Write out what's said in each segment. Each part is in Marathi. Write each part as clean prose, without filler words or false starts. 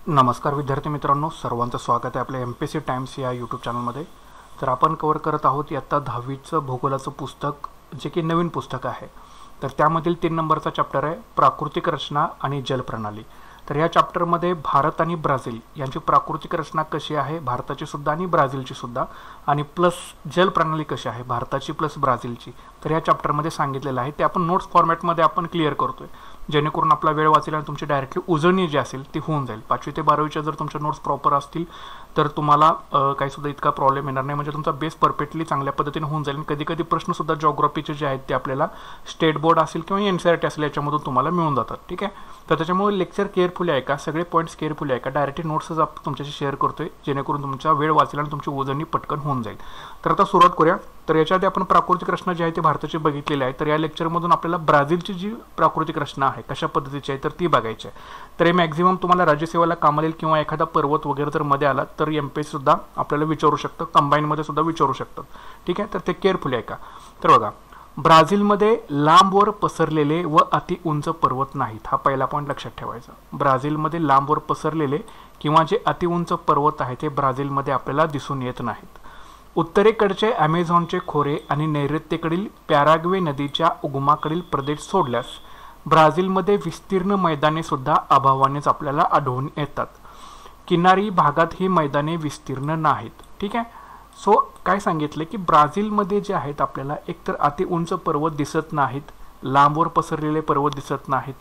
नमस्कार विद्यार्थी मित्रांनो, सर्वांचं स्वागत आहे आपल्या MPSC टाइम्स या यूट्यूब चॅनलमध्ये. तर आपण कव्हर करत आहोत इयत्ता 10वीचं भूगोलाचं पुस्तक, जे की नवीन पुस्तक आहे. तर त्यामधील 3 नंबरचा चॅप्टर आहे प्राकृतिक रचना आणि जलप्रणाली. तर या चॅप्टरमध्ये भारत आणि ब्राझील यांची प्राकृतिक रचना कशी आहे, भारताची सुद्धा आणि ब्राझीलची सुद्धा, आणि प्लस जलप्रणाली कशी आहे भारताची प्लस ब्राझीलची, तर या चॅप्टरमध्ये सांगितलेलं आहे. ते आपण नोट्स फॉर्मॅटमध्ये आपण क्लिअर करतोय, जेणेकरून आपला वेळ वाचेल आणि तुमची डायरेक्टली उजळणी जी असेल ती होऊन जाईल. 5वी ते 12वीच्या जर तुमच्या नोट्स प्रॉपर असतील तर तुम्हाला काही सुद्धा इतका प्रॉब्लेम येणार नाही. म्हणजे तुमचा बेस परफेक्टली चांगल्या पद्धतीने होऊन जाईल. कधी कधी प्रश्नसुद्धा जॉग्राफीचे जे आहेत ते आपल्याला स्टेट बोर्ड असेल किंवा NCERT असेल याच्यामधून तुम्हाला मिळून जातात. ठीक आहे, तर त्याच्यामुळे लेक्चर केअरफुली ऐका, सगळे पॉईंट्स केअरफुली ऐका. डायरेक्टली नोट्सच आपण तुमच्याशी शेअर करतोय, जेणेकरून तुमचा वेळ वाचेल आणि तुमची उजळणी पटकन होऊन जाईल. तर आता सुरुवात करूया. तर याच्याआधी आपण प्राकृतिक रचना जी आहे ती भारताची बघितलेली आहे. तर या लेक्चरमधून आपल्याला ब्राझीलची जी प्राकृतिक रचना आहे कशा पद्धतीची आहे तर ती बघायची आहे. तर हे मॅक्झिमम तुम्हाला राज्यसेवेला कामाला येईल किंवा एखादा पर्वत वगैरे जर मध्ये आला तर MPSC सुद्धा आपल्याला विचारू शकतं, कंबाईनमध्ये सुद्धा विचारू शकतं. ठीक आहे, तर ते केअरफुली ऐका. तर बघा, ब्राझीलमध्ये लांबवर पसरलेले व अति उंच पर्वत नाहीत. हा पहिला पॉईंट लक्षात ठेवायचा. ब्राझीलमध्ये लांबवर पसरलेले किंवा जे अति उंच पर्वत आहे ते ब्राझीलमध्ये आपल्याला दिसून येत नाहीत. उत्तरेकडचे ॲमेझॉनचे खोरे आणि नैऋत्येकडील पॅराग्वे नदीच्या उगमाकडील प्रदेश सोडल्यास ब्राझीलमध्ये विस्तीर्ण मैदाने सुद्धा अभावानेच आपल्याला आढळून येतात. किनारी भागात ही मैदाने विस्तीर्ण नाहीत. ठीक आहे, सो काय सांगितलं की ब्राझीलमध्ये जे आहेत आपल्याला एकतर अति उंच पर्वत दिसत नाहीत, लांबवर पसरलेले पर्वत दिसत नाहीत,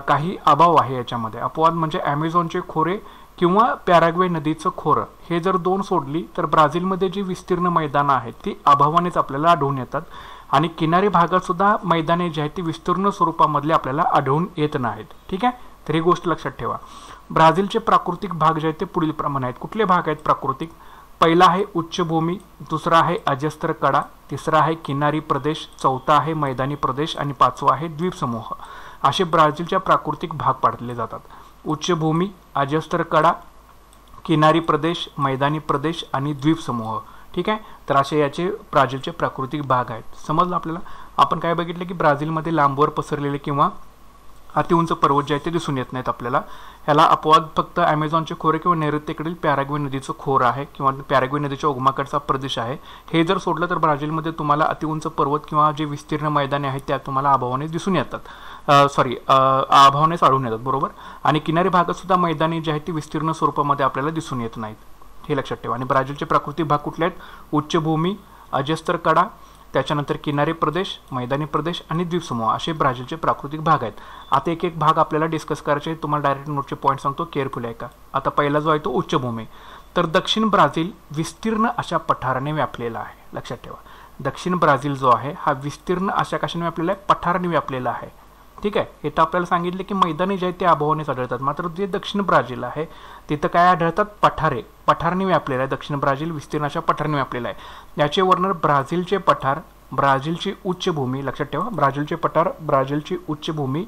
काही अभाव आहे याच्यामध्ये. अपवाद म्हणजे ॲमेझॉनचे खोरे किंवा पॅराग्वे नदीचं खोरं, हे जर 2 सोडली तर ब्राझीलमध्ये जी विस्तीर्ण मैदानं आहेत ती अभावानेच आपल्याला आढळून येतात. आणि किनारी भागात सुद्धा मैदाने जी आहेत ती विस्तीर्ण स्वरूपामधले आपल्याला आढळून येत नाहीत. ठीक आहे, तर ही गोष्ट लक्षात ठेवा. ब्राझीलचे प्राकृतिक भाग जे आहेत ते पुढील प्रमाणे आहेत. कुठले भाग आहेत प्राकृतिक? पहिला आहे उच्चभूमी, दुसरा आहे अजस्त्र कडा, तिसरा आहे किनारी प्रदेश, चौथा आहे मैदानी प्रदेश आणि 5वा आहे द्वीपसमूह. असे ब्राझीलच्या प्राकृतिक भाग पाडले जातात. उच्चभूमी, अजस्त्र कडा, किनारी प्रदेश, मैदानी प्रदेश आणि द्वीपसमूह. ठीक आहे, तर असे याचे ब्राझीलचे प्राकृतिक भाग आहेत. समजलं आपल्याला? आपण काय बघितलं की ब्राझीलमध्ये लांबवर पसरलेले किंवा अतिउंच पर्वत जे आहेत ते दिसून येत नाहीत आपल्याला. ह्याला अपवाद फक्त ॲमेझॉनचे खोरे किंवा नैऋत्येकडील पॅराग्वे नदीचं खोर आहे किंवा पॅराग्वे नदीच्या उगमाकडचा प्रदेश आहे. हे जर सोडलं तर ब्राझीलमध्ये तुम्हाला अतिउंच पर्वत किंवा जे विस्तीर्ण मैदाने आहेत त्या तुम्हाला अभावाने दिसून येतात. अभावानेच आढळून येतात, बरोबर. आणि किनारी भागात सुद्धा मैदाने जी आहेत ती विस्तीर्ण स्वरूपामध्ये आपल्याला दिसून येत नाहीत, हे लक्षात ठेवा. आणि ब्राझीलचे प्राकृतिक भाग कुठले आहेत? उच्चभूमी, अजस्त्र कडा, त्याच्यानंतर किनारी प्रदेश, मैदानी प्रदेश आणि द्वीपसमूह असे ब्राझीलचे प्राकृतिक भाग आहेत. आता एक एक भाग आपल्याला डिस्कस करायचे आहेत. तुम्हाला डायरेक्ट नोटचे पॉईंट सांगतो, केअरफुली ऐका. आता पहिला जो आहे तो उच्चभूमी. तर दक्षिण ब्राझील विस्तीर्ण अशा पठाराने व्यापलेला आहे. लक्षात ठेवा, दक्षिण ब्राझील जो आहे हा विस्तीर्ण अशा कशाने व्यापलेला आहे? पठाराने व्यापलेला आहे. ठीक आहे, हे तर आपल्याला सांगितले की मैदानी जे आहेत ते अभावानेच आढळतात. मात्र जे दक्षिण ब्राझील आहे तिथं काय आढळतात? पठाराने व्यापलेलं आहे. दक्षिण ब्राझील विस्तीर्ण अशा पठाराने व्यापलेलं आहे. याचे वर्णन ब्राझीलचे पठार, ब्राझीलची उच्चभूमी, लक्षात ठेवा, ब्राझीलचे पठार, ब्राझीलची उच्चभूमी,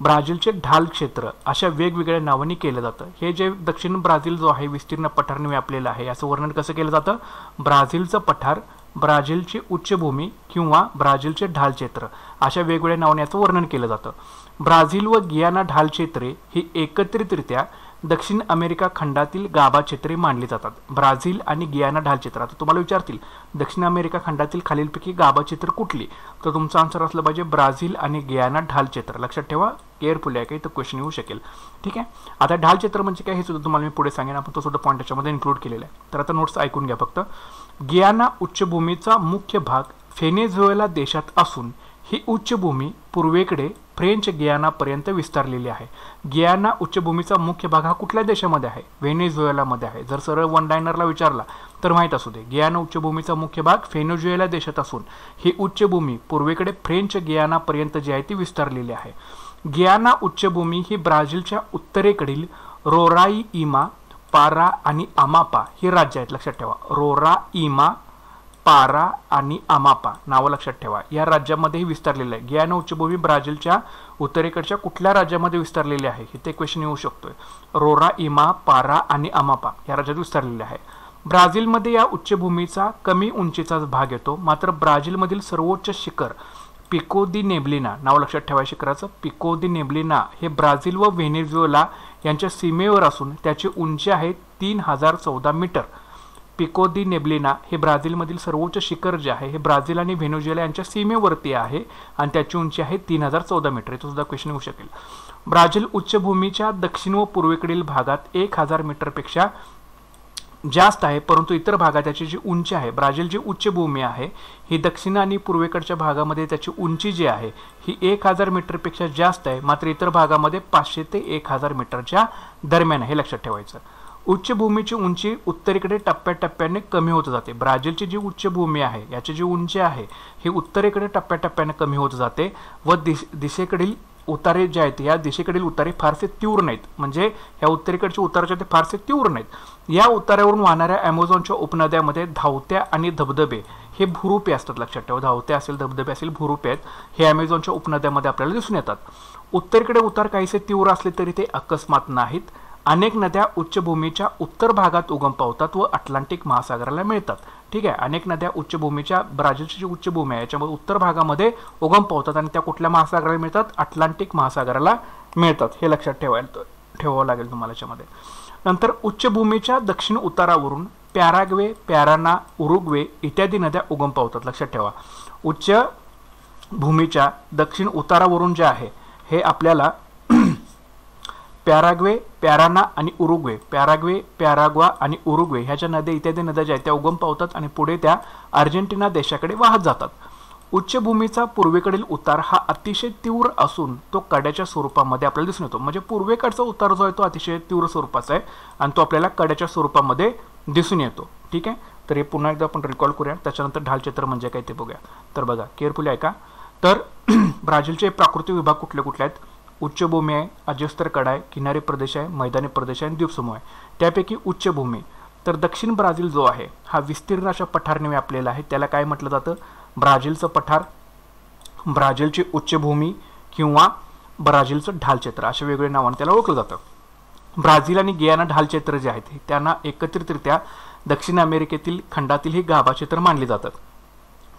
ब्राझीलचे ढाल क्षेत्र अशा वेगवेगळ्या नावांनी केलं जातं. हे जे दक्षिण ब्राझील जो आहे विस्तीर्ण पठाराने व्यापलेलं आहे याचं वर्णन कसं केलं जातं? ब्राझीलचं पठार, ब्राझीलची उच्चभूमी किंवा ब्राझीलचे ढाल क्षेत्र अशा वेगवेगळ्या नावाने याचं वर्णन केलं जातं. ब्राझील व गियाना ढाल क्षेत्रे ही एकत्रितरित्या दक्षिण अमेरिका खंडातील गाभा क्षेत्रे मानली जातात. ब्राझील आणि गियाना ढाल क्षेत्र. आता तुम्हाला विचारतील दक्षिण अमेरिका खंडातील खालीलपैकी गाभा क्षेत्र कुठली, तर तुमचं आन्सर असलं पाहिजे ब्राझील आणि गियाना ढाल क्षेत्र. लक्षात ठेवा, केअरफुली आहे, काही तर क्वेश्चन येऊ शकेल. ठीक आहे, आता ढाल क्षेत्र म्हणजे काय हे सुद्धा तुम्हाला मी पुढे सांगेन. आपण तो सुद्धा पॉईंट याच्यामध्ये इन्क्लूड केलेला आहे. तर आता नोट्स ऐकून घ्या फक्त. गियाना उच्चभूमीचा मुख्य भाग व्हेनेझुएला देशात असून ही उच्चभूमी पूर्वेकडे फ्रेंच गियानापर्यंत विस्तारलेली आहे. गियाना उच्चभूमीचा मुख्य भाग हा कुठल्या देशामध्ये आहे? व्हेनेझुएलामध्ये आहे. जर सरळ वन लाइनरला विचारला तर माहीत असू दे, गियाना उच्चभूमीचा मुख्य भाग व्हेनेझुएला देशात असून ही उच्चभूमी पूर्वेकडे फ्रेंच गियानापर्यंत जी आहे ती विस्तारलेली आहे. गियाना उच्चभूमी ही ब्राझीलच्या उत्तरेकडील रोराईमा, पारा आणि अमापा ही राज्य आहेत. लक्षात ठेवा, रोराईमा, पारा आणि अमापा नावं लक्षात ठेवा. या राज्यामध्येही विस्तारलेलं आहे. गियाना उच्चभूमी ब्राझीलच्या उत्तरेकडच्या कुठल्या राज्यामध्ये विस्तारलेली आहे हे ते क्वेश्चन येऊ शकतोय. रोराईमा, पारा आणि अमापा या राज्यात विस्तारलेले आहे. ब्राझीलमध्ये या उच्चभूमीचा कमी उंचीचा भाग येतो. मात्र ब्राझीलमधील सर्वोच्च शिखर पिको दी नेब्लिना, नाव लक्षात ठेवा शिखराचं, पिको दी नेब्लिना हे ब्राझील व व्हेनेझुएला यांच्या सीमेवर असून त्याची उंची आहे 3014 मीटर. पिको दी नेब्लिना हे ब्राझीलमधील सर्वोच्च शिखर जे आहे हे ब्राझील आणि व्हेनेझुएला यांच्या सीमेवरती आहे आणि त्याची उंची आहे 3014 मीटर. इथं सुद्धा क्वेश्चन येऊ शकेल. ब्राझील उच्चभूमीच्या दक्षिण व पूर्वेकडील भागात 1000 मीटरपेक्षा जास्त आहे, परंतु इतर भागात त्याची जी उंची आहे, ब्राझील जी उच्चभूमी आहे ही दक्षिण आणि पूर्वेकडच्या भागामध्ये त्याची उंची जी आहे ही 1000 मीटरपेक्षा जास्त आहे, मात्र इतर भागामध्ये 500 ते 1000 मीटरच्या दरम्यान आहे. हे लक्षात ठेवायचं. उच्चभूमीची उंची उत्तरेकडे टप्प्याटप्प्याने कमी होत जाते. ब्राझीलची जी उच्चभूमी आहे याची जी उंची आहे ही उत्तरेकडे टप्प्याटप्प्याने कमी होत जाते व दिशेकडील उतारे जे आहेत या दिशेकडील उतारे फारसे तीव्र नाहीत. म्हणजे या उत्तरेकडचे उतार जे ते फारसे तीव्र नाहीत. या उतारावरून वाहणाऱ्या ॲमेझॉनच्या उपनद्यामध्ये धावत्या आणि धबधबे हे भूरूपे असतात. लक्षात ठेवा, धावत्या असेल, धबधबे असेल, भूरूपे आहेत. हे ॲमेझॉनच्या उपनद्यामध्ये आपल्याला दिसून येतात. उत्तरेकडे उतार काहीसे तीव्र असले तरी ते अकस्मात नाहीत. अनेक नद्या उच्चभूमीच्या उत्तर भागात उगम पावतात व अटलांटिक महासागराला मिळतात. ठीक आहे, अनेक नद्या उच्चभूमीच्या ब्राझीलची जी उच्चभूमी आहे याच्यामध्ये उत्तर भागामध्ये उगम पावतात आणि त्या कुठल्या महासागराला मिळतात? अटलांटिक महासागराला मिळतात. हे लक्षात ठेवावं लागेल तुम्हाला याच्यामध्ये. नंतर उच्चभूमीच्या दक्षिण उतारावरून पॅराग्वे, पॅराना, उरुग्वे इत्यादी नद्या उगम पावतात. लक्षात ठेवा, उच्च भूमीच्या दक्षिण उतारावरून जे आहे हे आपल्याला पॅराग्वे, पॅराना आणि उरुग्वे, पॅराग्वे, पॅराग्वा आणि उरुग्वे ह्याच्या नद्या इत्यादी नद्या ज्या आहेत त्या उगम पावतात आणि पुढे त्या अर्जेंटिना देशाकडे वाहत जातात. उच्चभूमीचा पूर्वेकडील उतार हा अतिशय तीव्र असून तो कड्याच्या स्वरूपामध्ये आपल्याला दिसून येतो. म्हणजे पूर्वेकडचा उतार जो आहे तो अतिशय तीव्र स्वरूपाचा आहे आणि तो आपल्याला कड्याच्या स्वरूपामध्ये दिसून येतो. ठीक आहे, तर हे पुन्हा एकदा आपण रिकॉल करूया. त्याच्यानंतर ढालचित्र म्हणजे काय ते बघूया. तर बघा, केअरफुली ऐका. तर ब्राझीलचे प्राकृतिक विभाग कुठले कुठले आहेत? उच्चभूमी आहे, अजस्तर कडा आहे, किनारी प्रदेश आहे, मैदानी प्रदेश आहे आणि द्वीपसमूह आहे. त्यापैकी उच्चभूमी, तर दक्षिण ब्राझील जो आहे हा विस्तीर्ण अशा पठाराने व्यापलेला आहे. त्याला काय म्हटलं जातं? ब्राझीलचं पठार, ब्राझीलची उच्चभूमी किंवा ब्राझीलचं ढालक्षेत्र अशा वेगवेगळ्या नावाने त्याला ओळखलं जातं. ब्राझील आणि गियाना ढालक्षेत्र जे आहेत त्यांना एकत्रितरित्या दक्षिण अमेरिकेतील खंडातील ही गाभा क्षेत्र मानली जातात.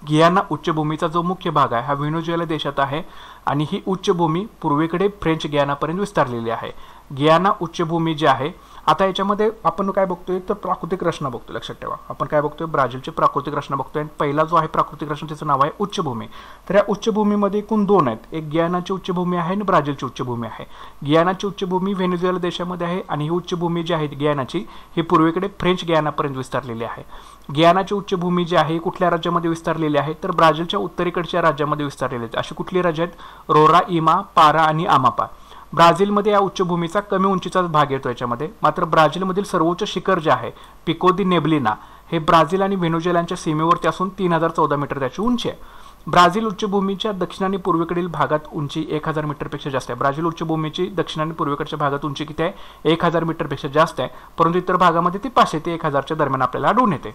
गियाना उच्चभूमीचा जो मुख्य भाग आहे हा व्हेनेझुएला देशात आहे आणि ही उच्चभूमी पूर्वेकडे फ्रेंच गियानापर्यंत विस्तारलेली आहे. गियाना उच्चभूमी जी आहे, आता याच्यामध्ये आपण काय बघतोय तर प्राकृतिक रचना बघतोय. लक्षात ठेवा, आपण काय बघतोय? ब्राझीलची प्राकृतिक रचना बघतोय आणि पहिला जो आहे प्राकृतिक रचना त्याचं नाव आहे उच्चभूमी. तर या उच्चभूमीमध्ये एकूण दोन आहेत, एक गियानाची उच्चभूमी आहे आणि ब्राझीलची उच्चभूमी आहे. गियानाची उच्चभूमी व्हेनेझुएला देशामध्ये आहे आणि ही उच्चभूमी जी आहे गियानाची ही पूर्वेकडे फ्रेंच गियानापर्यंत विस्तारलेली आहे. गियानाची उच्चभूमी जी आहे कुठल्या राज्यामध्ये विस्तारलेली आहे? तर ब्राझीलच्या उत्तरेकडच्या राज्यामध्ये विस्तारलेली आहेत. अशी कुठली राज्य आहेत? रोराइमा, पारा आणि आमापा. ब्राझीलमध्ये या उच्चभूमीचा कमी उंचीचाच भाग येतो याच्यामध्ये. मात्र ब्राझीलमधील सर्वोच्च शिखर जे आहे पिको दी नेब्लिना हे ब्राझील आणि व्हेनेझुएलाच्या सीमेवरती असून 3014 मीटर त्याची उंची आहे. ब्राझील उच्चभूमीच्या दक्षिण आणि पूर्वेकडील भागात उंची 1000 मीटरपेक्षा जास्त आहे. ब्राझील उच्चभूमीची दक्षिण आणि पूर्वेकडच्या भागात उंची किती आहे? 1000 मीटरपेक्षा जास्त आहे, परंतु इतर भागामध्ये ती 500 ते 1000च्या दरम्यान आपल्याला आढळून येते.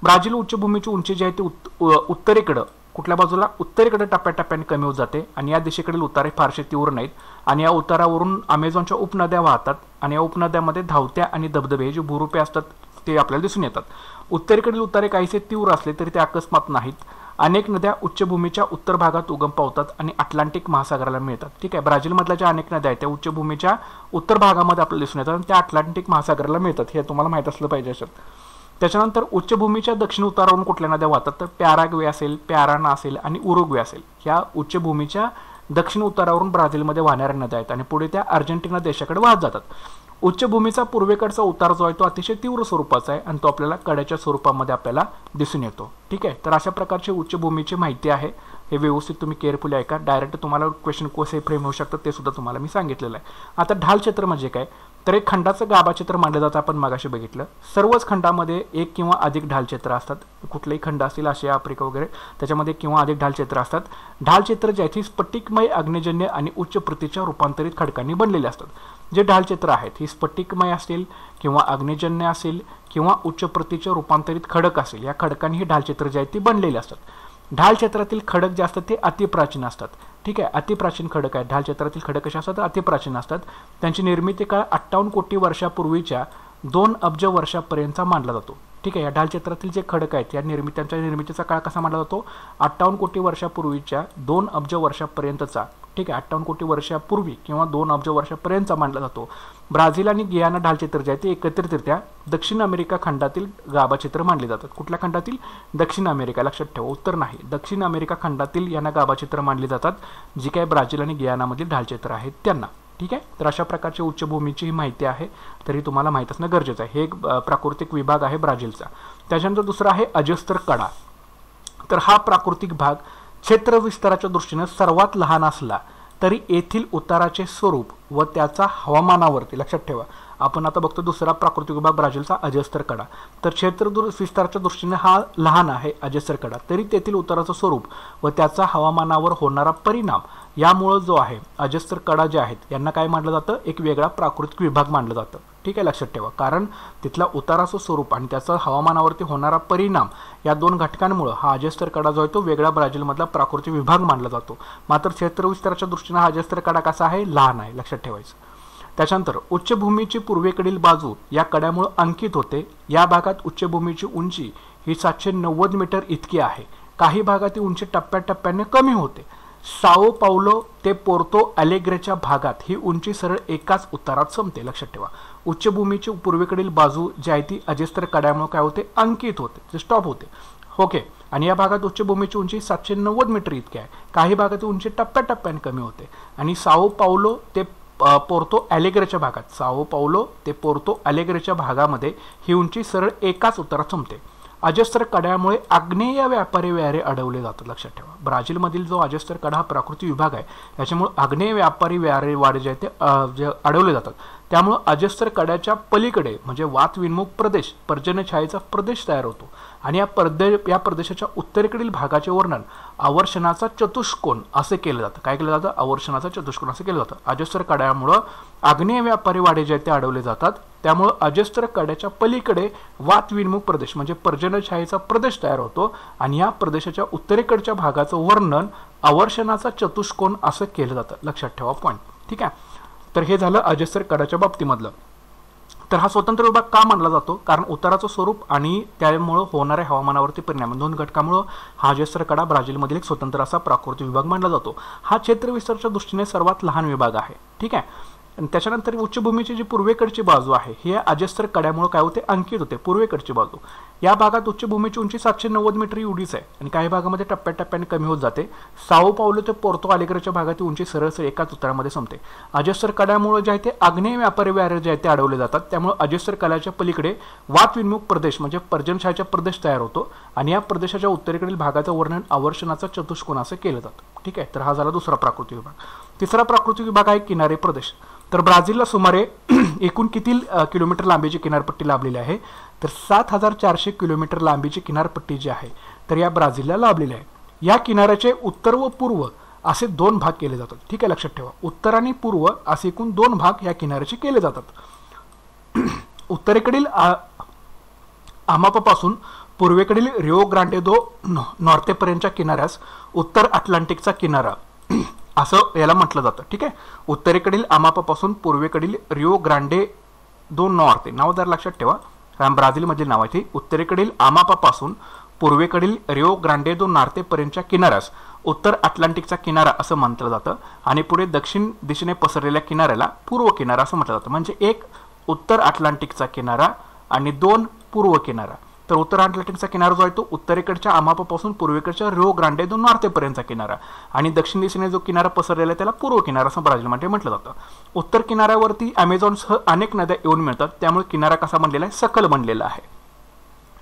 ब्राझील उच्चभूमीची उंची जी आहे ती उत्तरेकडं कुठल्या बाजूला? उत्तरेकडे टप्प्याटप्प्याने कमी होत जाते आणि या दिशेकडील उतारे फारसे तीव्र नाहीत आणि या उतारावरून अमेझॉनच्या उपनद्या वाहतात आणि या उपनद्यामध्ये धावत्या आणि धबधबे जे भूरूपे असतात ते आपल्याला दिसून येतात. उत्तरेकडील उतारे काहीसे तीव्र असले तरी ते अकस्मात नाहीत. अनेक नद्या उच्चभूमीच्या उत्तर भागात उगम पावतात आणि अटलांटिक महासागराला मिळतात. ठीक आहे, ब्राझीलमधल्या ज्या अनेक नद्या आहेत त्या उच्चभूमीच्या उत्तर भागामध्ये आपल्याला दिसून येतात आणि त्या अटलांटिक महासागराला मिळतात. हे तुम्हाला माहीत असलं पाहिजे असेल. त्याच्यानंतर उच्चभूमीच्या दक्षिण उतारावरून कुठल्या नद्या वाहतात? तर पॅराग्वे असेल, पॅराना असेल आणि उरुग्वे असेल. ह्या उच्चभूमीच्या दक्षिण उतारावरून ब्राझीलमध्ये वाहणाऱ्या नद्या आहेत आणि पुढे त्या अर्जेंटिना देशाकडे वाहत जातात. उच्चभूमीचा पूर्वेकडचा उतार जो आहे तो अतिशय तीव्र स्वरूपाचा आहे आणि तो आपल्याला कड्याच्या स्वरूपामध्ये आपल्याला दिसून येतो. ठीक आहे, तर अशा प्रकारची उच्चभूमीची माहिती आहे. हे व्यवस्थित तुम्ही केअरफुली ऐका. डायरेक्ट तुम्हाला क्वेश्चन कसे फ्रेम होऊ शकतात ते सुद्धा तुम्हाला मी सांगितलेलं आहे. आता ढालक्षेत्र म्हणजे काय? तर एक खंडाचं गाभाक्षेत्र मानलं जातं. आपण मगाशी बघितलं, सर्वच खंडामध्ये एक किंवा अधिक ढालक्षेत्र असतात. कुठलेही खंड असतील, आशिया, आफ्रिका वगैरे, त्याच्यामध्ये किंवा अधिक ढालक्षेत्र असतात. ढालक्षेत्र ज्याची स्फटिकमय, अग्निजन्य आणि उच्च प्रतीच्या रूपांतरित खडकांनी बनलेले असतात. जे ढालक्षेत्र आहेत ही स्फटिकमय असेल किंवा अग्निजन्य असेल किंवा उच्च प्रतीचे रूपांतरित खडक असेल, या खडकांनी ही ढालक्षेत्र जे आहेत ती बनलेली असतात. ढालक्षेत्रातील खडक जे असतात ते अतिप्राचीन असतात. ठीक आहे, अतिप्राचीन खडक आहेत. ढालक्षेत्रातील खडक कसे असतात? अतिप्राचीन असतात. त्यांची निर्मिती काळ 58 कोटी वर्षापूर्वीच्या 2 अब्ज वर्षापर्यंतचा मानला जातो. ठीक आहे. या ढाल चित्रातील जे खडक आहेत या त्यांच्या निर्मितीचा काळ कसा मानला जातो? 58 कोटी वर्षापूर्वीच्या 2 अब्ज वर्षापर्यंतचा, ठीक आहे, 58 कोटी वर्षापूर्वी किंवा 2 अब्ज वर्षापर्यंतचा मानला जातो. ब्राझील आणि गियाना ढालचित्र जे आहे ते एकत्रितरित्या दक्षिण अमेरिका खंडातील गाभाचित्र मानले जातात. कुठल्या खंडातील? दक्षिण अमेरिका. लक्षात ठेवा, उत्तर नाही, दक्षिण अमेरिका खंडातील यांना गाभाचित्र मानली जातात, जी काय ब्राझील आणि गियानामधील ढालचित्र आहेत त्यांना. ठीक आहे. तर अशा प्रकारची उच्चभूमीची माहिती आहे, तरी तुम्हाला माहीत असणं गरजेचं आहे. हे एक प्राकृतिक विभाग आहे ब्राझीलचा. त्याच्यानंतर दुसरा आहे अजस्तर कडा. तर हा प्राकृतिक भाग क्षेत्र विस्ताराच्या दृष्टीने सर्वात लहान असला तरी येथील उताराचे स्वरूप व त्याचा हवामानावरती, लक्षात ठेवा, आपण आता बघतो दुसरा प्राकृतिक विभाग ब्राझीलचा अजस्तर कडा. तर क्षेत्र विस्ताराच्या दृष्टीने हा लहान आहे अजस्तर कडा, तरी तेथील उताराचं स्वरूप व त्याचा हवामानावर होणारा परिणाम यामुळे जो आहे अजस्तर कडा जे आहेत यांना काय मानलं जातं? एक वेगळा प्राकृतिक विभाग मानलं जातं. ठीक आहे, लक्षात ठेवा, कारण तिथला उताराचं स्वरूप आणि त्याचा हवामानावरती होणारा परिणाम या दोन घटकांमुळे हा अजस्तर कडा जो आहे तो वेगळा ब्राझीलमधला प्राकृतिक विभाग मानला जातो. मात्र क्षेत्र विस्ताराच्या दृष्टीने हा अजस्तर कडा कसा आहे? लहान आहे, लक्षात ठेवायचं. त्याच्यानंतर उच्चभूमीची पूर्वेकडील बाजू या कड्यामुळे अंकित होते. या भागात उच्चभूमीची उंची ही 790 मीटर इतकी आहे. काही भागात ही उंची टप्प्याटप्प्याने कमी होते. साओ पाउलो ते पोर्तो अलेग्रेच्या भागात ही उंची सरळ एकाच उतारात संपते. लक्षात ठेवा, उच्चभूमीची पूर्वेकडील बाजू जी आहे ती अजस्तर कड्यामुळे काय होते? अंकित होते, ते स्टॉप होते. ओके. आणि या भागात उच्चभूमीची उंची 790 मीटर इतकी आहे. काही भागात उंची टप्प्याटप्प्याने कमी होते. आणि साओ पाउलो ते पोर्तो अलेग्रेच्या भागात, साओ पाउलो ते पोर्तो अलेग्रेच्या भागामध्ये ही उंची सरळ एकाच उतारात संपते. अजस्तर कड्यामुळे आग्नेय व्यापारी वारे अडवले जातात. लक्षात ठेवा, ब्राझीलमधील जो अजस्तर कडा हा प्राकृतिक विभाग आहे त्याच्यामुळे आग्नेय व्यापारी वारे जे आहेत ते अडवले जातात. त्यामुळे अजस्तर कड्याच्या पलीकडे म्हणजे वातविन्मुख प्रदेश, पर्जन्यछायेचा प्रदेश तयार होतो. आणि या प्रदेशाच्या उत्तरेकडील भागाचे वर्णन आवर्षणाचा चतुष्कोन असे केलं जातं. काय केलं जातं? आवर्षणाचा चतुष्कोन असं केलं जातं. अजस्तर कड्यामुळे आग्नेय व्यापारी वाडे जे ते अडवले जातात. त्यामुळे अजस्तर कड्याच्या पलीकडे वातविन्मुख प्रदेश म्हणजे पर्जन्यछायेचा प्रदेश तयार होतो. आणि या प्रदेशाच्या उत्तरेकडच्या भागाचं वर्णन आवर्षणाचा चतुष्कोन असं केलं जातं. लक्षात ठेवा पॉईंट. ठीक आहे. तर हे झालं अजस्तर कड्याच्या बाबतीमधलं. तर हा स्वतंत्र विभाग का मानला जातो? कारण उताराचं स्वरूप आणि त्यामुळे होणाऱ्या हवामानावरती परिणाम दोन घटकामुळे हा अजस्तर कडा ब्राझीलमधील एक स्वतंत्र असा प्राकृतिक विभाग मानला जातो. हा क्षेत्र विस्ताराच्या दृष्टीने सर्वात लहान विभाग आहे. ठीक आहे. आणि त्याच्यानंतर उच्चभूमीची जी पूर्वेकडची बाजू आहे ही अजस्तर कड्यामुळे काय होते? अंकित होते. पूर्वेकडची बाजू या भागात उच्चभूमीची उंची 790 मीटर एवढीच आहे आणि काही भागामध्ये टप्प्याटप्प्याने कमी होत जाते. साओ पाउलो ते पोर्तो अलेग्रेच्या भागात उंची सरळ एकाच उतारामध्ये संपते. अजस्तर कड्यामुळे जे आहे ते आग्नेय व्यापारी वारे जे आहे ते अडवले जातात. त्यामुळे अजस्तर कड्याच्या पलीकडे वातविन्मुख प्रदेश म्हणजे पर्जन्यछायेचा प्रदेश तयार होतो. आणि या प्रदेशाच्या उत्तरेकडील भागाचं वर्णन आवर्षणाचा चतुष्कोन असं केलं जातं. ठीक आहे. तर हा झाला दुसरा प्राकृतिक विभाग. तिसरा प्राकृतिक विभाग आहे किनारी प्रदेश. तर ब्राझीलला सुमारे एकूण किती किलोमीटर लांबीची किनारपट्टी लाभलेली आहे? तर 7400 किलोमीटर लांबीची किनारपट्टी जी आहे तर या ब्राझीलला लाभलेली आहे. या किनाऱ्याचे उत्तर व पूर्व असे दोन भाग केले जातात. ठीक आहे, लक्षात ठेवा, उत्तर आणि पूर्व असे एकूण दोन भाग या किनाऱ्याचे केले जातात. उत्तरेकडील आमापापासून पूर्वेकडील रिओ ग्रांडे दो नॉर्तेपर्यंतच्या किनाऱ्यास उत्तर अटलांटिकचा किनारा असं याला म्हटलं जातं. ठीक आहे. उत्तरेकडील आमापापासून पूर्वेकडील रिओ ग्रांडे दो नॉर्ते, नाव जर लक्षात ठेवा, कारण ब्राझीलमधील नाव आहे ती. उत्तरेकडील आमापापासून पूर्वेकडील रिओ ग्रांडे दो नॉर्तेपर्यंतच्या किनाऱ्यास उत्तर अटलांटिकचा किनारा असं म्हटलं जातं. आणि पुढे दक्षिण दिशेने पसरलेल्या किनाऱ्याला पूर्व किनारा असं म्हटलं जातं. म्हणजे एक उत्तर अटलांटिकचा किनारा आणि दोन पूर्व किनारा. तर उत्तर अटलांटिकचा किनारा जो आहे तो उत्तरेकडच्या आमापापासून पूर्वेकडच्या रिओ ग्रांडे दो नॉर्तेपर्यंतचा किनारा आणि दक्षिण दिशेने जो किनारा पसरलेला आहे त्याला पूर्व किनारा असं ब्राझीलमध्ये म्हटलं जातं. उत्तर किनाऱ्यावरती अमेझॉनसह अनेक नद्या येऊन मिळतात. त्यामुळे किनारा कसा बनलेला आहे? सकल बनलेला आहे.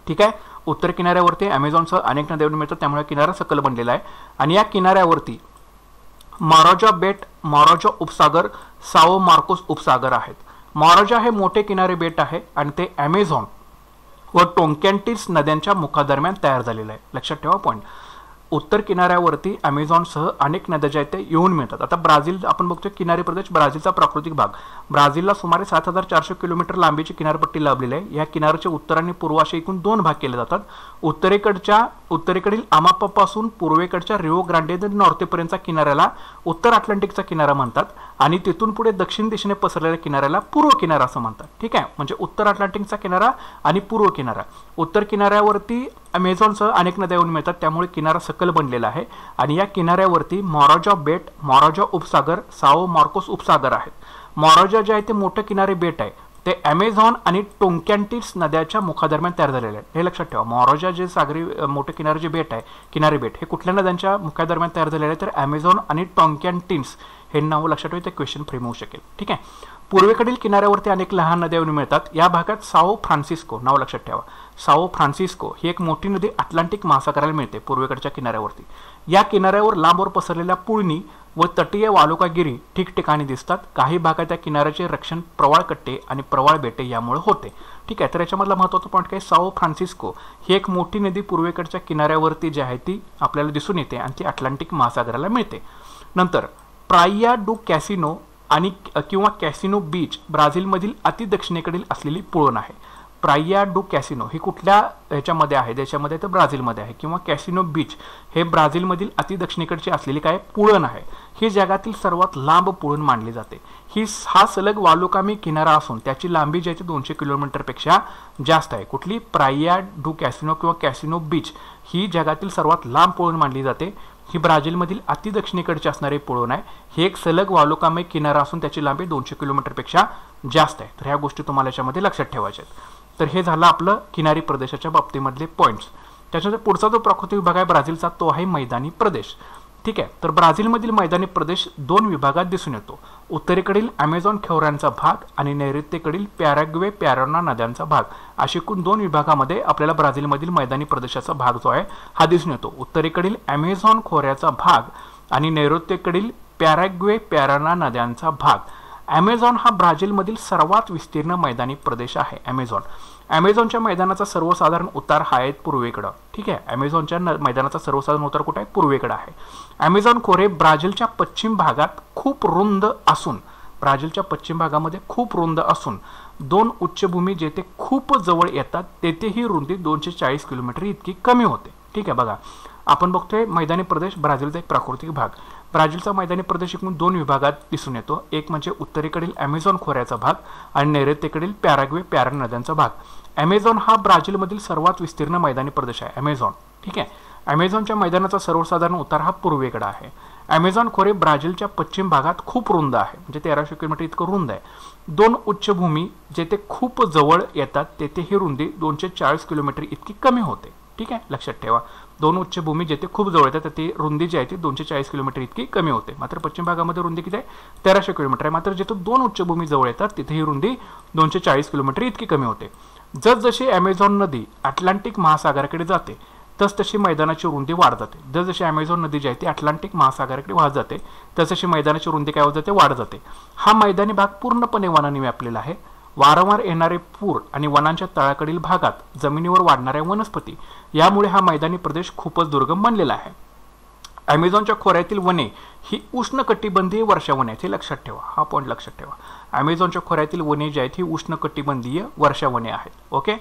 ठीक आहे. उत्तर किनाऱ्यावरती अमेझॉनसह अनेक नद्या येऊन मिळतात त्यामुळे किनारा सकल बनलेला आहे. आणि या किनाऱ्यावरती मॉराजा बेट, मॉराजा उपसागर, साओ मार्कोस उपसागर आहेत. मॉराजा हे मोठे किनारे बेट आहे आणि ते अमेझॉन व टोंकॅन्टिस नद्यांच्या मुखादरम्यान तयार झालेलं आहे. लक्षात ठेवा पॉईंट. उत्तर किनाऱ्यावरती अमेझॉनसह अनेक नद्या ज्या आहेत ते येऊन मिळतात. आता ब्राझील आपण बघतोय किनारी प्रदेश, ब्राझीलचा प्राकृतिक भाग. ब्राझीलला सुमारे 7400 किलोमीटर लांबीची किनारपट्टी लाभलेली आहे. या किनाऱ्याचे उत्तर आणि पूर्व असे एकूण दोन भाग केले जातात. उत्तरेकडील आमापापासून पूर्वेकडच्या रिओ ग्रांडे दो नॉर्तेपर्यंतच्या किनाऱ्याला उत्तर अटलांटिकचा किनारा म्हणतात आणि तिथून पुढे दक्षिण दिशेने पसरलेल्या किनाऱ्याला पूर्व किनारा असं म्हणतात. ठीक आहे, म्हणजे उत्तर अटलांटिकचा किनारा आणि पूर्व किनारा. उत्तर किनाऱ्यावरती अमेझॉनसह अनेक नद्या येऊन मिळतात, त्यामुळे किनारा सकल बनलेला आहे. आणि या किनाऱ्यावरती मॉराजा बेट, मॉराजा उपसागर, साओ मार्कोस उपसागर आहेत. मॉराजा जे आहे ते मोठं किनारे बेट आहे, ते अमेझॉन आणि टोंकॅन्टिस नद्याच्या मुखादरम्यान तयार झालेले आहे. हे लक्षात ठेवा. मॉराजा जे सागरी मोठे किनारे जे बेट आहे, किनारी बेट, हे कुठल्या नद्यांच्या मुखादरम्यान तयार झालेले आहे, तर अमेझॉन आणि टोंकॅन्टिस हे नाव लक्षात ठेवा. ते क्वेश्चन फ्रेम होऊ शकेल. ठीक आहे. पूर्वेकडील किनाऱ्यावरती अनेक लहान नद्या येऊन मिळतात. या भागात साओ फ्रान्सिस्को, नाव लक्षात ठेवा, साओ फ्रान्सिस्को ही एक मोठी नदी अटलांटिक महासागराला मिळते पूर्वेकडच्या किनाऱ्यावरती. या किनाऱ्यावर लांबवर पसरलेल्या पुळणी व तटीय वालुकागिरी ठिकठिकाणी दिसतात. काही भागात त्या किनाऱ्याचे रक्षण प्रवाळ कट्टे आणि प्रवाळ बेटे यामुळे होते. ठीक आहे, तर याच्यामधला महत्त्वाचा पॉईंट काय, साओ फ्रान्सिस्को ही एक मोठी नदी पूर्वेकडच्या किनाऱ्यावरती जी आहे ती आपल्याला दिसून येते आणि ती अटलांटिक महासागराला मिळते. नंतर प्राइया डू कॅसिनो आणि किंवा कॅसिनो बीच ब्राझीलमधील अति दक्षिणेकडील असलेली पुळण आहे. प्राइया डू कॅसिनो ही कुठल्या ह्याच्यामध्ये आहे, देशामध्ये, तर ब्राझीलमध्ये आहे. किंवा कॅसिनो बीच हे ब्राझीलमधील अति दक्षिणेकडची असलेली काय पुळण आहे. ही जगातील सर्वात लांब पुळण मानली जाते. हा सलग वालुकामी किनारा असून त्याची लांबी जी आहे 200 किलोमीटरपेक्षा जास्त आहे. कुठली, प्राइया डू कॅसिनो किंवा कॅसिनो बीच ही जगातील सर्वात लांब पुळण मानली जाते. ही ब्राझीलमधील अति दक्षिणेकडची असणारी पुळण आहे. हे एक सलग वालुकामय किनारा असून त्याची लांबी 200 किलोमीटरपेक्षा जास्त आहे. तर ह्या गोष्टी तुम्हाला याच्यामध्ये लक्षात ठेवायच्या आहेत. तर हे झालं आपलं किनारी प्रदेशाच्या बाबतीमधले पॉईंट्स. त्याच्यानंतर पुढचा जो प्राकृतिक विभाग आहे ब्राझीलचा, तो आहे मैदानी प्रदेश. ठीक आहे, तर ब्राझीलमधील मैदानी प्रदेश 2 विभागात दिसून येतो. उत्तरेकडील अमेझॉन खोऱ्यांचा भाग आणि नैऋत्येकडील पॅराग्वे पॅराना नद्यांचा भाग, असे एकूण 2 विभागामध्ये आपल्याला ब्राझीलमधील मैदानी प्रदेशाचा भाग जो आहे हा दिसून येतो. उत्तरेकडील अमेझॉन खोऱ्याचा भाग आणि नैऋत्येकडील पॅराग्वे पॅराना नद्यांचा भाग. अमेझॉन हा ब्राझीलमधील सर्वात विस्तीर्ण मैदानी प्रदेश आहे. अमेझॉनच्या मैदानाचा सर्वसाधारण उतार हा आहे पूर्वेकडं. ठीक आहे, अमेझॉनच्या मैदानाचा सर्वसाधारण उतार कुठे आहे, पूर्वेकडे आहे. अमेझॉन खोरे ब्राझीलच्या पश्चिम भागात खूप रुंद असून, ब्राझीलच्या पश्चिम भागामध्ये खूप रुंद असून 2 उच्चभूमी जेथे खूप जवळ येतात तेथे ही रुंदी 240 किलोमीटर इतकी कमी होते. ठीक आहे, बघा आपण बघतोय मैदानी प्रदेश ब्राझीलचा एक प्राकृतिक भाग. ब्राझीलचा मैदानी प्रदेश एकूण 2 विभागात दिसून येतो. एक म्हणजे उत्तरेकडील अमेझॉन खोऱ्याचा भाग आणि नैऋत्येकडील पॅराग्वे पॅराना नद्यांचा भाग. अमेझॉन हा ब्राझीलमधील सर्वात विस्तीर्ण मैदानी प्रदेश आहे, अमेझॉन. ठीक आहे, अमेझॉनच्या मैदानाचा सर्वसाधारण उतार हा पूर्वेकडे आहे. अमेझॉन खोरे ब्राझीलच्या पश्चिम भागात खूप रुंद आहे, म्हणजे 1300 किलोमीटर इतकं रुंद आहे. 2 उच्चभूमी जेथे खूप जवळ येतात तेथे ही रुंदी 240 किलोमीटर इतकी कमी होते. ठीक आहे, लक्षात ठेवा. 2 उच्चभूमी जेथे खूप जवळ येतात ती रुंदी जी आहे ती 240 किलोमीटर इतकी कमी होते. मात्र पश्चिम भागामध्ये रुंदी किती आहे, 1300 किलोमीटर आहे. मात्र जिथे 2 उच्चभूमी जवळ येतात तिथे ही रुंदी 240 किलोमीटर इतकी कमी होते. जसजशी अमेझॉन नदी अटलांटिक महासागराकडे जाते तसतशी मैदानाची रुंदी वाढत जाते. जसजशी अमेझॉन नदी जी आहे ती अटलांटिक महासागराकडे वाहत जाते तसतशी मैदानाची रुंदी काय होत जाते, वाढत जाते. हा मैदानी भाग पूर्णपणे वनांनी व्यापलेला आहे. वारंवार येणारे पूर आणि वनांच्या तळाकडील भागात जमिनीवर वाढणाऱ्या वनस्पती यामुळे हा मैदानी प्रदेश खूपच दुर्गम बनलेला आहे. अमेझॉनच्या खोऱ्यातील वने ही उष्णकटिबंधीय वर्षावने आहेत, हे लक्षात ठेवा. हा पॉईंट लक्षात ठेवा. अमेझॉनच्या खोऱ्यातील वने जी आहेत ही उष्णकटिबंधीय वर्षावने आहेत. ओके,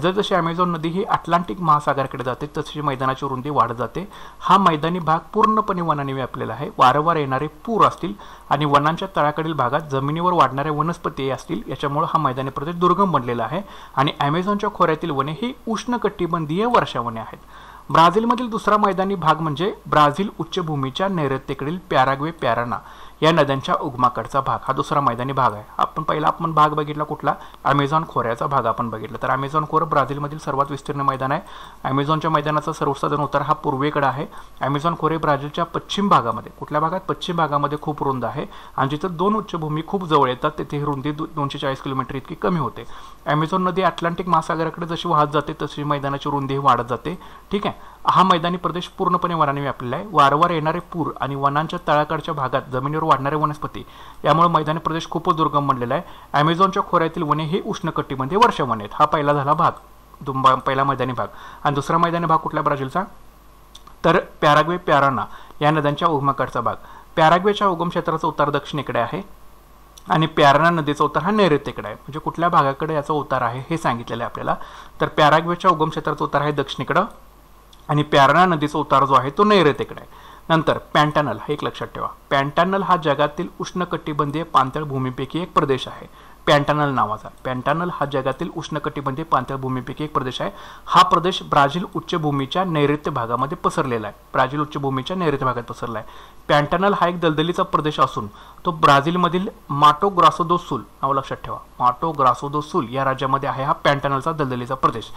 जसजशी अमेझॉन नदी ही अटलांटिक महासागराकडे जाते तशी मैदानाची रुंदी वाढत जाते. हा मैदानी भाग पूर्णपणे वनाने व्यापलेला आहे. वारंवार येणारे पूर असतील आणि वनांच्या तळाकडील भागात जमिनीवर वाढणाऱ्या वनस्पती असतील याच्यामुळे हा मैदानी प्रदेश दुर्गम बनलेला आहे. आणि अमेझॉनच्या खोऱ्यातील वने ही उष्णकटिबंधीय वर्षावने आहेत. ब्राझीलमधील दुसरा मैदानी भाग म्हणजे ब्राझील उच्चभूमीच्या नैऋत्येकडील पॅराग्वे पॅराना या नद्यांच्या उगमाकडचा भाग. हा दुसरा मैदानी भाग आहे. आपण भाग बघितला कुठला, अमेझॉन खोऱ्याचा भाग आपण बघितला. तर अमेझॉन खोरं ब्राझीलमधील सर्वात विस्तीर्ण मैदान आहे. अमेझॉनच्या मैदानाचा सर्वसाधारण उतार हा पूर्वेकडे आहे. अमेझॉन खोरे ब्राझीलच्या पश्चिम भागामध्ये, कुठल्या भागात, पश्चिम भागामध्ये खूप रुंद आहे आणि जिथे 2 उच्चभूमी खूप जवळ येतात तेथे ही रुंदी 240 किलोमीटर इतकी कमी होते. अमेझॉन नदी अटलांटिक महासागराकडे जशी वाहत जाते तशी मैदानाची रुंदी वाढत जाते. ठीक आहे, हा मैदानी प्रदेश पूर्णपणे वनाने व्यापलेला आहे. वारंवार येणारे पूर आणि वनांच्या तळाकडच्या भागात जमिनीवर वाढणारे वनस्पती यामुळे मैदानी प्रदेश खूपच दुर्गम बनलेला आहे. अमेझॉनच्या खोऱ्यातील वने हे उष्णकटिबंधीय वर्षावने आहेत. हा पहिला झाला भाग, पहिला मैदानी भाग. आणि दुसरा मैदानी भाग कुठला ब्राझीलचा, तर पॅराग्वे पॅराना या नद्यांच्या उगमाकडचा भाग. पॅराग्वेच्या उगम क्षेत्राचा उतार दक्षिणेकडे आहे आणि पॅराना नदीचा उतार हा नैऋत्येकडे आहे. म्हणजे कुठल्या भागाकडे याचा उतार आहे हे सांगितलेलं आहे आपल्याला. तर पॅराग्वेच्या उगम क्षेत्राचा उतार आहे दक्षिणेकडे आणि पॅराना नदीचा उतार जो आहे तो नैऋत्येकडे आहे. नंतर पॅन्टॅनल हा एक लक्षात ठेवा. पॅन्टॅनल हा जगातील उष्णकटिबंधीय पाणथळ भूमीपैकी एक प्रदेश आहे. पॅन्टॅनल नावाचा. पॅन्टॅनल हा जगातील उष्णकटिबंधीय पाणथळ भूमीपैकी एक प्रदेश आहे. हा प्रदेश ब्राझील उच्चभूमीच्या नैऋत्य भागामध्ये पसरलेला आहे. ब्राझील उच्चभूमीच्या नैऋत्य भागात पसरला आहे. पॅन्टॅनल हा एक दलदलीचा प्रदेश असून तो ब्राझीलमधील माटो ग्रासो दो सुल नाव लक्षात ठेवा. माटो ग्रासो दो सुल या राज्यामध्ये आहे हा पॅन्टॅनलचा दलदलीचा प्रदेश.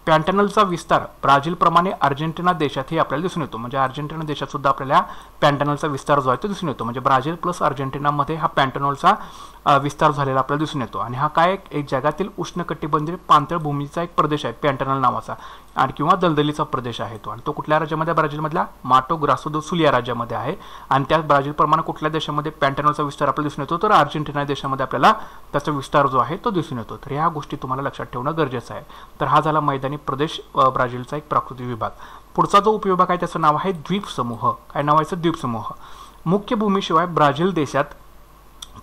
पॅन्टॅनलचा विस्तार ब्राझीलप्रमाणे अर्जेंटिना देशातही आपल्याला दिसून येतो. म्हणजे अर्जेंटिना देशात सुद्धा आपल्याला पॅन्टॅनलचा विस्तार जो आहे तो दिसून येतो. म्हणजे ब्राझील प्लस अर्जेंटिनामध्ये हा पॅन्टॅनलचा विस्तार झालेला आपल्याला दिसून येतो. आणि हा काय एक जगातील उष्णकटिबंधीय पाणथळ भूमीचा एक प्रदेश आहे पॅन्टॅनल नावाचा, आणि किंवा दलदलीचा प्रदेश आहे तो. आणि तो कुठल्या राज्यामध्ये? ब्राझीलमधल्या माटो ग्रासो दो सुल या राज्यामध्ये आहे. आणि त्याच ब्राझीलप्रमाणे कुठल्या देशामध्ये पॅन्टॅनलचा विस्तार आपल्याला दिसून येतो? तर अर्जेंटिना देशामध्ये आपल्याला त्याचा विस्तार जो आहे तो दिसून येतो. तर ह्या गोष्टी तुम्हाला लक्षात ठेवणं गरजेचं आहे. तर हा झाला मैदानी प्रदेश ब्राझीलचा एक प्राकृतिक विभाग. पुढचा जो उपविभाग आहे त्याचं नाव आहे द्वीपसमूह. काय नाव आहे? द्वीपसमूह. मुख्य भूमीशिवाय ब्राझील देशात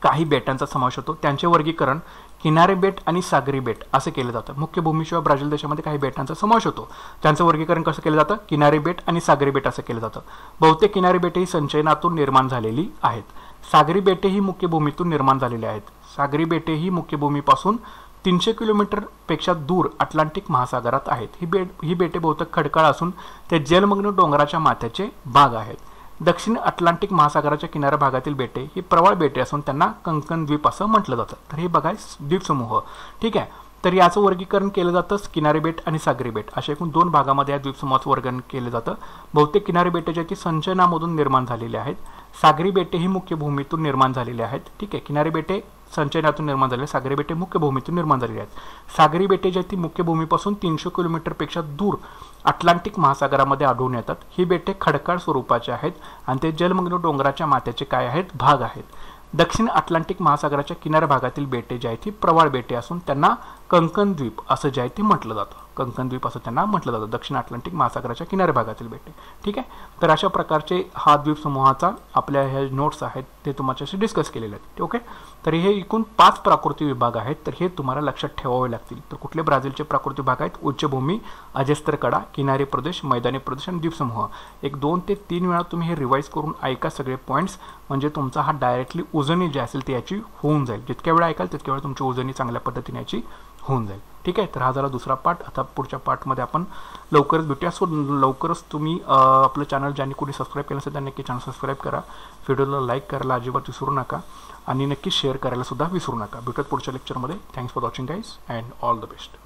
काही बेटांचा समावेश होतो. त्यांचे वर्गीकरण किनारे बेट आणि सागरी बेट असे केले जातं. मुख्य भूमीशिवाय ब्राझील देशामध्ये काही बेटांचा समावेश होतो. त्यांचं वर्गीकरण कसं केलं जातं? किनारे बेट आणि सागरी बेट असं केलं जातं. बहुतेक किनारी बेटे ही संचयनातून निर्माण झालेली आहेत. सागरी बेटे ही मुख्य भूमीतून निर्माण झालेली आहेत. सागरी बेटे ही मुख्य भूमीपासून 300 किलोमीटर पेक्षा दूर अटलांटिक महासागरात आहेत. ही बेटे बहुतेक खडकाळ असून ते जलमग्न डोंगराच्या माथ्याचे भाग आहेत. दक्षिण अटलांटिक महासागराच्या किनारा भागातील बेटे ही प्रवाळ बेटे असून त्यांना कंकण द्वीप असं म्हटलं जातं. तर हे बघा द्वीपसमूह. ठीक आहे. तर याचं वर्गीकरण केलं जातं किनारी बेट आणि सागरी बेट अशा एकूण 2 भागामध्ये या द्वीपसमूहाचं वर्गीकरण केलं जातं. बहुतेक किनारी बेटे जी ती संचयनामधून निर्माण झालेली आहेत. सागरी बेटे ही मुख्य भूमीतून निर्माण झालेली आहेत. ठीक आहे. किनारी बेटे संचयनातून निर्माण झालेले, सागरी बेटे मुख्य भूमीतून निर्माण झालेली आहेत. सागरी बेटे जी ती मुख्य भूमीपासून 300 किलोमीटरपेक्षा दूर अटलांटिक महासागरामध्ये आढळून येतात. ही बेटे खडकाळ स्वरूपाचे आहेत आणि ते जलमग्न डोंगराच्या माथ्याचे काय आहेत? भाग आहेत. दक्षिण अटलांटिक महासागराच्या किनारा भागातील बेटे जी आहेत ती प्रवाळ बेटे असून त्यांना कंकण द्वीप असं जे आहे ते म्हटलं जातं. कंकण द्वीप असं त्यांना म्हटलं जातं. दक्षिण अटलांटिक महासागराच्या किनारा भागातील बेटे. ठीक आहे. तर अशा प्रकारचे हा द्वीपसमूहाचा आपल्या हे नोट्स आहेत ते तुमच्याशी डिस्कस केलेले आहेत. ओके. तर हे एकूण 5 प्राकृतिक विभाग आहेत. तर हे तुम्हाला लक्षात ठेवावे लागतील. तर कुठले ब्राझीलचे प्राकृतिक भाग आहेत? उच्चभूमी, अजस्त्र कडा, किनारी प्रदेश, मैदानी प्रदेश आणि द्वीपसमूह. एक 2 ते 3 वेळा तुम्ही हे रिवाइज करून ऐका सगळे पॉईंट्स. म्हणजे तुमचा हा डायरेक्टली उजळणी जी असेल ती याची होऊन जाईल. जितक्या वेळा ऐकाल तितक्या वेळा तुमची उजळणी चांगल्या पद्धतीने याची होऊन जाईल. ठीक आहे. तर हा झाला दुसरा पार्ट. आता पुढच्या पार्टमध्ये आपण लवकरच भेटूया. सो लवकरच तुम्ही आपलं चॅनल ज्यांनी कोणी सबस्क्राईब केलं असेल त्यांनी नक्की चॅनल सबस्क्राईब करा. व्हिडिओला लाईक करायला अजिबात विसरू नका आणि नक्की शेअर करायला सुद्धा विसरू नका. भेटूयात पुढच्या लेक्चरमध्ये. Thanks for watching guys and all the best.